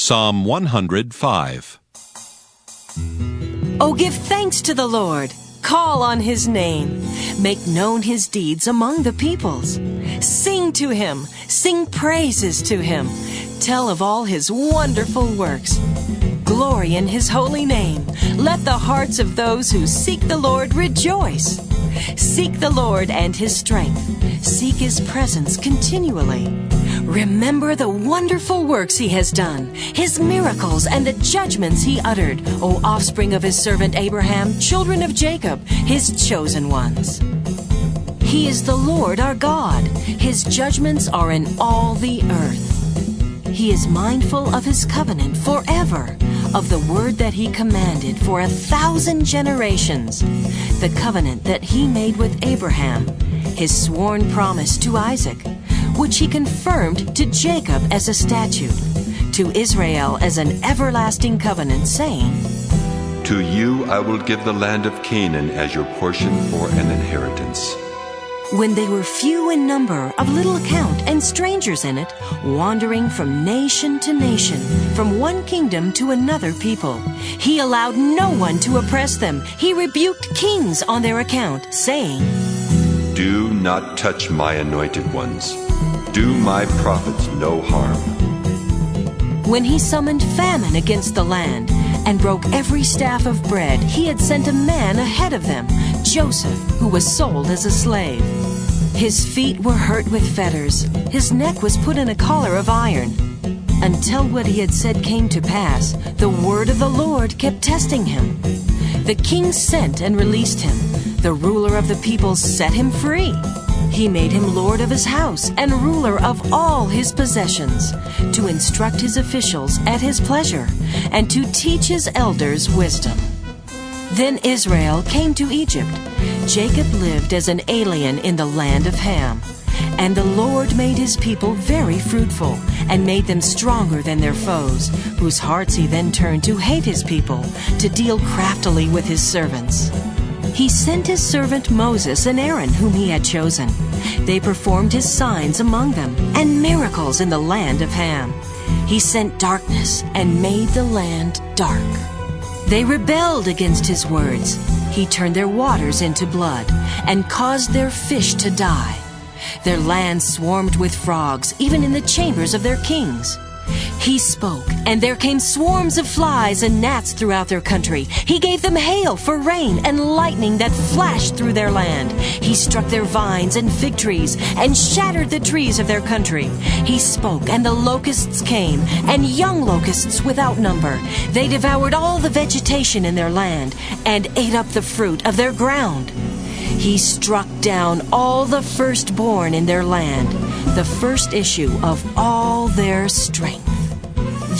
Psalm 105. Oh, give thanks to the Lord. Call on His name. Make known His deeds among the peoples. Sing to Him. Sing praises to Him. Tell of all His wonderful works. Glory in His holy name. Let the hearts of those who seek the Lord rejoice. Seek the Lord and His strength. Seek His presence continually. Remember the wonderful works He has done, His miracles and the judgments He uttered, O offspring of His servant Abraham, children of Jacob, His chosen ones. He is the Lord our God. His judgments are in all the earth. He is mindful of His covenant forever, of the word that He commanded for 1,000 generations, the covenant that He made with Abraham, His sworn promise to Isaac, which He confirmed to Jacob as a statute, to Israel as an everlasting covenant, saying, To you I will give the land of Canaan as your portion for an inheritance. When they were few in number, of little account, and strangers in it, wandering from nation to nation, from one kingdom to another people, He allowed no one to oppress them. He rebuked kings on their account, saying, Do not touch my anointed ones. Do my prophets no harm. When He summoned famine against the land and broke every staff of bread, He had sent a man ahead of them, Joseph, who was sold as a slave. His feet were hurt with fetters. His neck was put in a collar of iron. Until what He had said came to pass, the word of the Lord kept testing Him. The king sent and released him. The ruler of the people set him free. He made him lord of his house and ruler of all his possessions, to instruct his officials at his pleasure, and to teach his elders wisdom. Then Israel came to Egypt. Jacob lived as an alien in the land of Ham. And the Lord made His people very fruitful, and made them stronger than their foes, whose hearts He then turned to hate His people, to deal craftily with His servants. He sent His servant Moses and Aaron, whom He had chosen. They performed His signs among them, and miracles in the land of Ham. He sent darkness and made the land dark. They rebelled against His words. He turned their waters into blood, and caused their fish to die. Their land swarmed with frogs, even in the chambers of their kings. He spoke, and there came swarms of flies and gnats throughout their country. He gave them hail for rain and lightning that flashed through their land. He struck their vines and fig trees and shattered the trees of their country. He spoke, and the locusts came, and young locusts without number. They devoured all the vegetation in their land and ate up the fruit of their ground. He struck down all the firstborn in their land, the first issue of all their strength.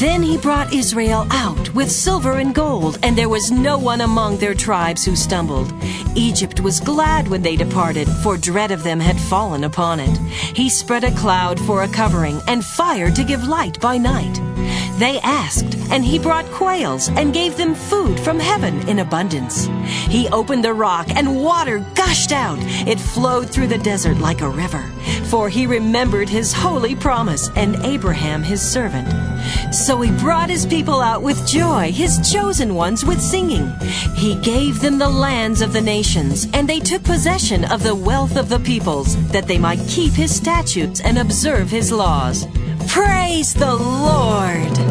Then He brought Israel out with silver and gold, and there was no one among their tribes who stumbled. Egypt was glad when they departed, for dread of them had fallen upon it. He spread a cloud for a covering, and fire to give light by night. They asked, and He brought quails, and gave them food from heaven in abundance. He opened the rock, and water gushed out. It flowed through the desert like a river. For He remembered His holy promise, and Abraham His servant. So He brought His people out with joy, His chosen ones with singing. He gave them the lands of the nations, and they took possession of the wealth of the peoples, that they might keep His statutes and observe His laws. Praise the Lord!